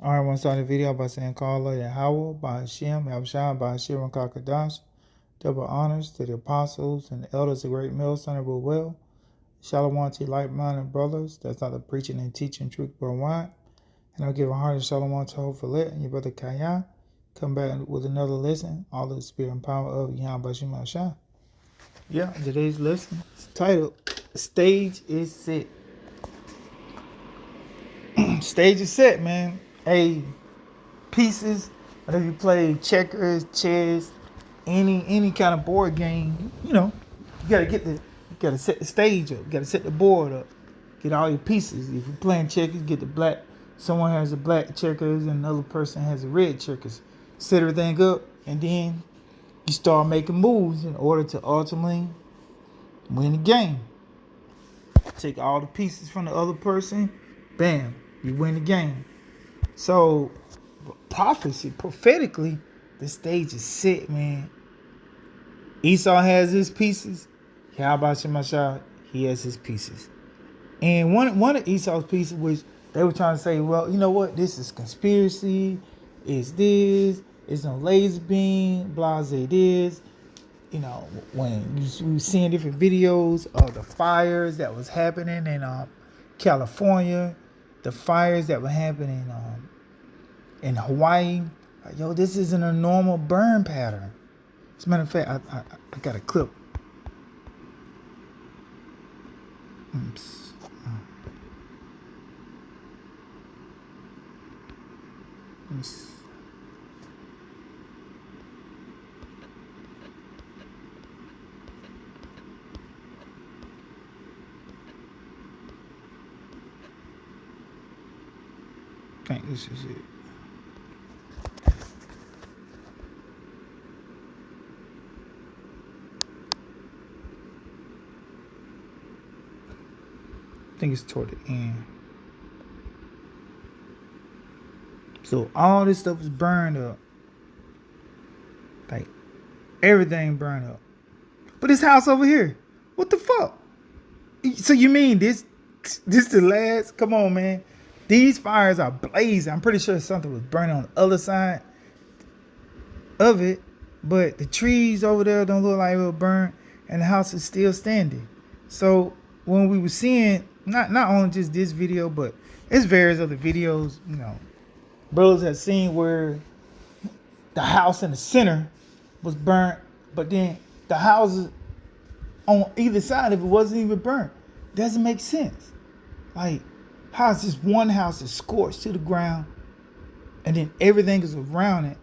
I want to start the video by saying Kala Yahweh, by Hashem, Yahushua, by Hashem, Kakadash. Double honors to the apostles and the elders of Great Millstone of Well. Shalom to like-minded brothers that's out there preaching and teaching truth worldwide. And I'll give a hearty shalom to Hofalet and your brother Kaya. Come back with another lesson, all of the spirit and power of Yahweh Bashim Yahushua. Yeah, today's lesson is titled Stage is Set. Stage is set, man. Hey, pieces, whether you play checkers, chess, any kind of board game, you gotta set the stage up. You gotta set the board up. Get all your pieces. If you're playing checkers, get the black. Someone has a black checkers and another person has a red checkers. Set everything up, and then you start making moves in order to ultimately win the game. Take all the pieces from the other person, bam, you win the game. So, prophetically, the stage is set, man. Esau has his pieces. Yahweh Shemashah, he has his pieces. And one of Esau's pieces, which they were trying to say, well, you know what? This is conspiracy. It's this. It's no laser beam. Blase this. You know, when we were seeing different videos of the fires that was happening in California, the fires that were happening in Hawaii. Like, yo, this isn't a normal burn pattern. As a matter of fact, I got a clip. Oops. I think this is it. I think it's toward the end. So all this stuff is burned up. Like everything burned up. But this house over here, what the fuck? So you mean this the last? Come on, man. These fires are blazing. I'm pretty sure something was burning on the other side of it. But the trees over there don't look like it was burnt. And the house is still standing. So when we were seeing, not only just this video, but it's various other videos, you know, brothers have seen where the house in the center was burnt. But then the houses on either side of it wasn't even burnt. Doesn't make sense. Like, how is this one house is scorched to the ground and then everything is around it?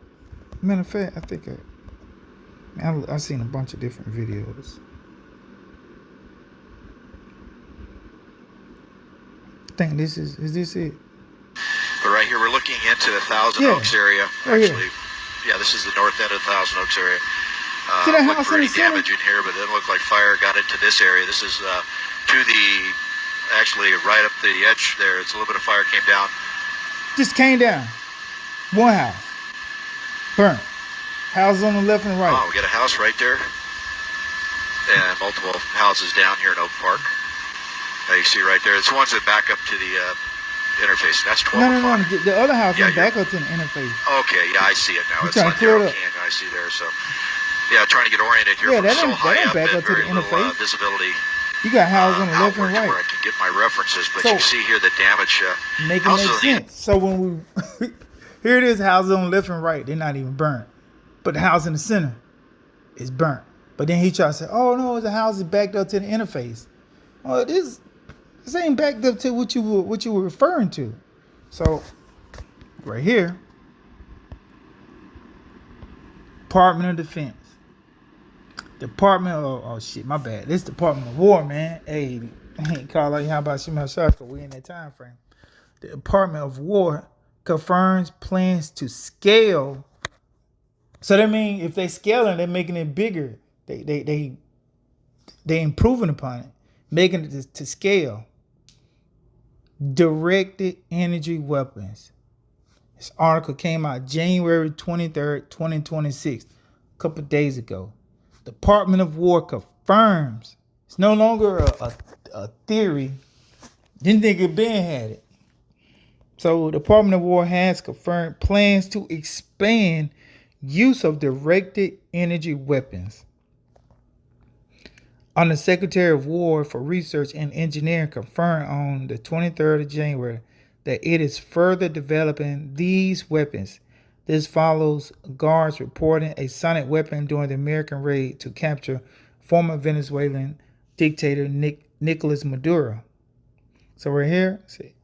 Matter of fact, I think I've seen a bunch of different videos. I think this is this it? But right here, we're looking into the Thousand Oaks area. Actually, yeah, this is the north end of the Thousand Oaks area. Look for any damage in here, but it didn't look like fire got into this area. This is to the, actually right up the edge there. It's a little bit of fire came down. Just came down. One house. Burnt. Houses on the left and right. Oh, we got a house right there. And multiple houses down here in Oak Park. You see right there. It's the ones that back up to the interface. That's 12 o'clock. No. The other house is back up to the interface. Okay, yeah, I see it now. It's like Arrow Canyon I see there. So, yeah, trying to get oriented here. Yeah, that don't back up to the interface. Visibility. You got houses on the left and right. Where I can get my references, but so, you see here the damage. Make sense. So when we here it is, houses on the left and right, they're not even burnt, but the house in the center is burnt. But then he tries to say, "Oh no, the house is backed up to the interface." Oh, this ain't backed up to what you were referring to. So right here, Department of Defense. Department of, oh shit, my bad. This Department of War, man. Hey, I ain't call out how about Shema Shaka. We in that time frame. The Department of War confirms plans to scale. So that means if they scaling, they're making it bigger. They improving upon it, making it to scale. Directed energy weapons. This article came out January 23rd, 2026, a couple of days ago. Department of War confirms. It's no longer a theory. Didn't think it been had it. So the Department of War has confirmed plans to expand use of directed energy weapons. The Secretary of War for Research and Engineering confirmed on the 23rd of January that it is further developing these weapons. This follows guards reporting a sonic weapon during the American raid to capture former Venezuelan dictator Nicolas Maduro. So right here, see,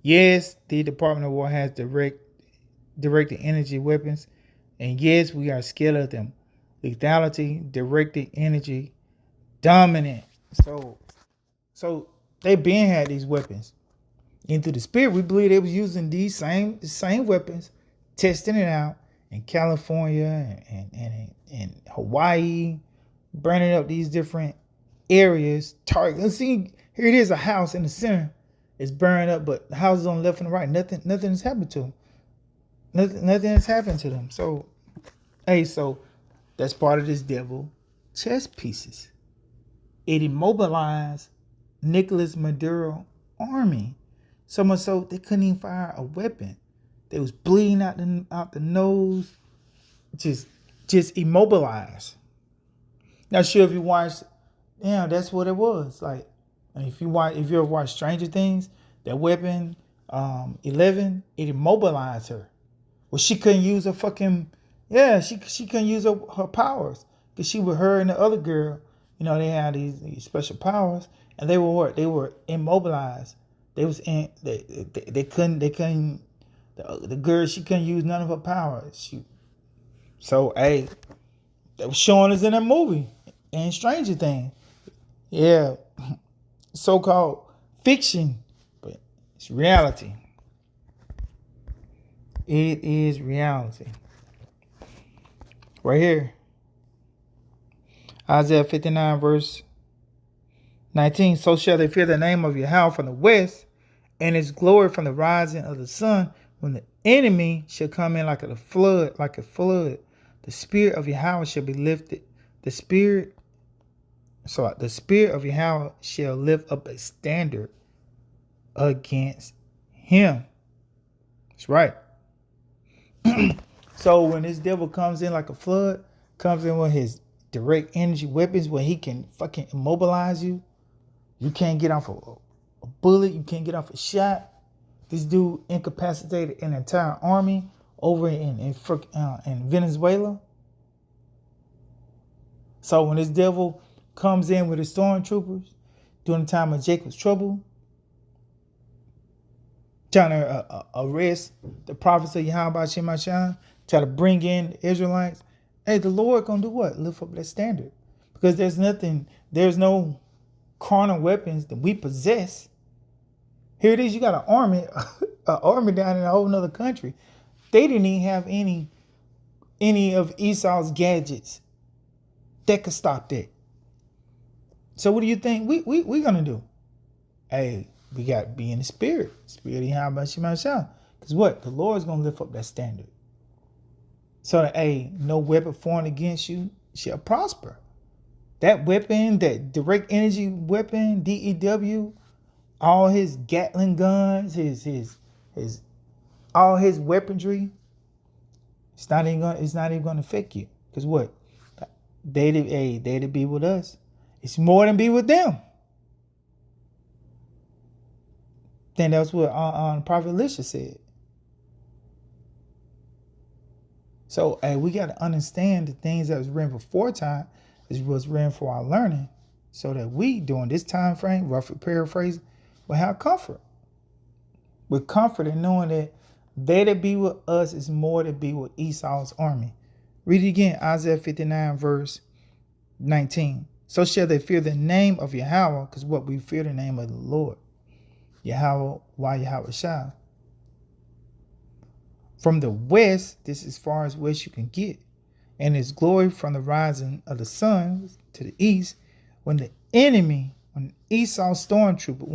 yes, the Department of War has directed energy weapons, and yes, we are scared of them. Lethality, directed energy, dominant. So they been had these weapons. Into the spirit, we believe they was using these same weapons, testing it out in California and Hawaii, burning up these different areas. Target. Let's see, here it is, a house in the center. It's burned up, but the houses on the left and the right, nothing has happened to them. Nothing has happened to them. So, so that's part of this devil chess pieces. It immobilized Nicolas Maduro army. So much so they couldn't even fire a weapon. They was bleeding out the nose, just immobilized. Not sure if you watched, that's what it was. Like, if you ever watched Stranger Things, that weapon 11, it immobilized her. Well, she couldn't use her fucking, she couldn't use her powers, because she with her and the other girl, they had these special powers, and they were what? They were immobilized. They was in, they couldn't, the girl, she couldn't use none of her powers. They was showing us in that movie and Stranger Things. Yeah, so-called fiction, but it's reality. It is reality. Right here. Isaiah 59 verse 19. So shall they fear the name of Yahweh from the west, and his glory from the rising of the sun, when the enemy shall come in like a flood. The spirit of Yahweh shall be lifted. The spirit of Yahweh shall lift up a standard against him. That's right. So when this devil comes in like a flood, comes in with his direct energy weapons, where he can fucking immobilize you. You can't get off a bullet. You can't get off a shot. This dude incapacitated an entire army over in Venezuela. So when this devil comes in with his stormtroopers during the time of Jacob's trouble, trying to arrest the prophets of Yahweh Shemashah, try to bring in the Israelites, the Lord gonna do what? Lift up that standard. Because there's no carnal weapons that we possess. Here it is, you got an army down in a whole nother country. They didn't even have any of Esau's gadgets that could stop that. So what do you think we gonna do? We got to be in the spirit of Yahweh Shemashah. Because what? The Lord's gonna lift up that standard. So that no weapon formed against you shall prosper. That weapon, that direct energy weapon, DEW, all his Gatling guns, all his weaponry, it's not even gonna affect you. Because what? They to be with us. It's more than be with them. Then that's what Prophet Elisha said. So we got to understand the things that was written before time was written for our learning, so that we, during this time frame, roughly paraphrasing, will have comfort. With comfort in knowing that they that be with us is more to be with Esau's army. Read it again, Isaiah 59 verse 19. So shall they fear the name of Yahweh, because what? We fear the name of the Lord. Yahweh, why Yahweh Shah? From the west, this is as far as west you can get, and his glory from the rising of the sun to the east, when Esau's stormtrooper,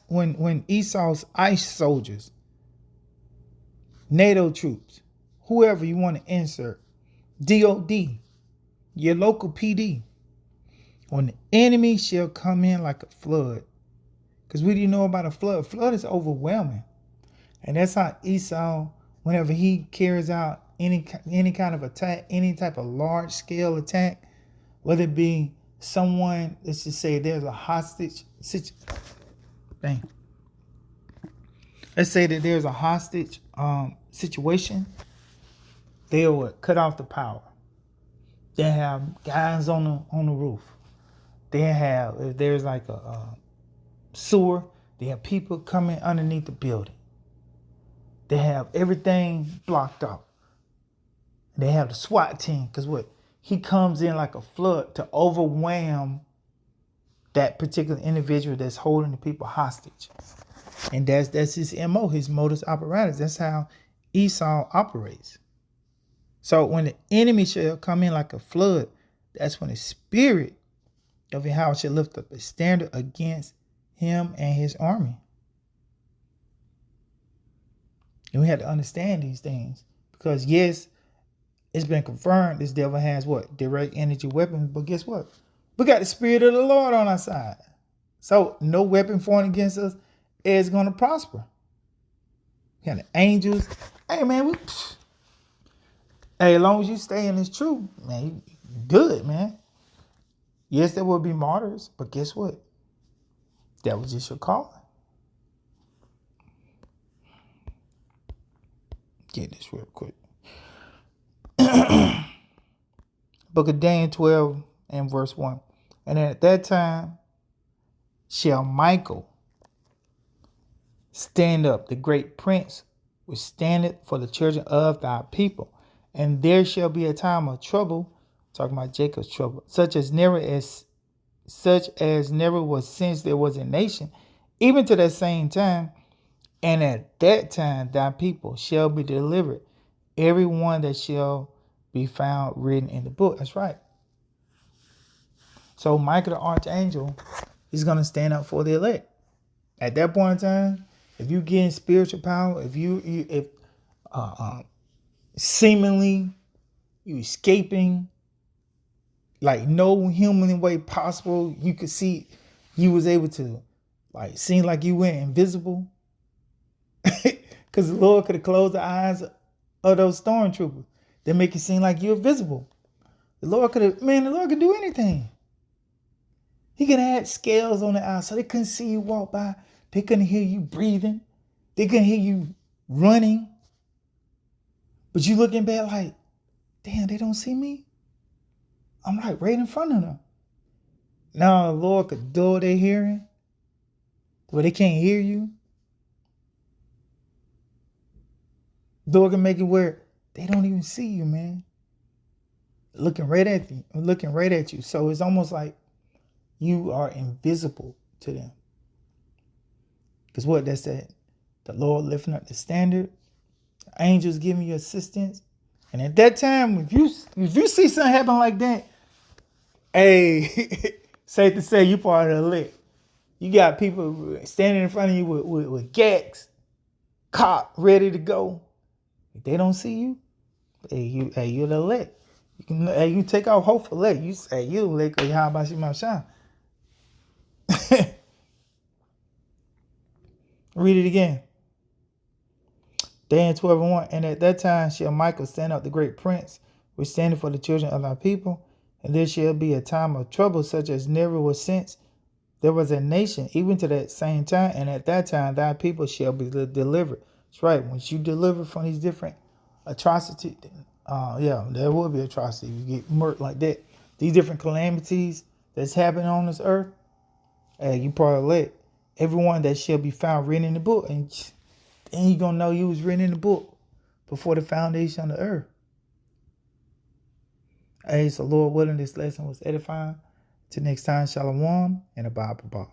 when Esau's ice soldiers, NATO troops, whoever you want to insert, DOD, your local PD, when the enemy shall come in like a flood, Because what do you know about a flood? Flood is overwhelming. And that's how Esau, whenever he carries out any kind of attack, any type of large scale attack, whether it be someone, let's just say there's a hostage situation. Let's say that there's a hostage situation. They would cut off the power. They have guys on the roof. They have, if there's like a sewer, they have people coming underneath the building. They have everything blocked off. They have the SWAT team, because what? He comes in like a flood to overwhelm that particular individual that's holding the people hostage. And that's his MO, his modus operandi. That's how Esau operates. So when the enemy shall come in like a flood, that's when the spirit of Yahweh shall lift up a standard against him and his army. And we have to understand these things. Because yes, it's been confirmed this devil has what? Direct energy weapons. But guess what? We got the spirit of the Lord on our side. So no weapon formed against us is going to prosper. We got the angels. Hey man, as long as you stay in this truth, man, you good, man. Yes, there will be martyrs, but guess what? That was just your calling. Get this real quick. Book of Daniel 12 and verse 1. And at that time shall Michael stand up, the great prince, which standeth for the children of thy people. And there shall be a time of trouble, talking about Jacob's trouble, such as never was since there was a nation, even to that same time. And at that time thy people shall be delivered, every one that shall be found written in the book. That's right. So Michael the archangel is going to stand up for the elect. At that point in time, if you get in spiritual power, if seemingly you escaping like no human way possible, you could see you was able to like seem like you went invisible. Because the Lord could have closed the eyes of those stormtroopers. They make it seem like you're visible. The Lord could do anything. He could add scales on the eye so they couldn't see you walk by. They couldn't hear you breathing. They couldn't hear you running. But you looking back like, damn, they don't see me? I'm like right in front of them. Now the Lord could dull their hearing where they can't hear you. The Lord can make it where they don't even see you, man. Looking right at you. So it's almost like you are invisible to them. Because what? That's that. The Lord lifting up the standard. The angels giving you assistance. And at that time, if you see something happen like that, hey, safe to say you part of the elect. You got people standing in front of you with gags, cocked, ready to go. If they don't see you, you're the elect. You take off hope for elect. You say you elect because how about you my shine? Read it again. Daniel 12 and 1. And at that time shall Michael stand up, the great prince, which standeth for the children of thy people. And there shall be a time of trouble such as never was since there was a nation, even to that same time. And at that time thy people shall be delivered. That's right. Once you deliver from these different atrocities, there will be atrocity. You get murked like that. These different calamities that's happening on this earth, you probably let everyone that shall be found written in the book. And then you're going to know you was written in the book before the foundation of the earth. Hey, so Lord willing, this lesson was edifying. Till next time, shalom and a Bible.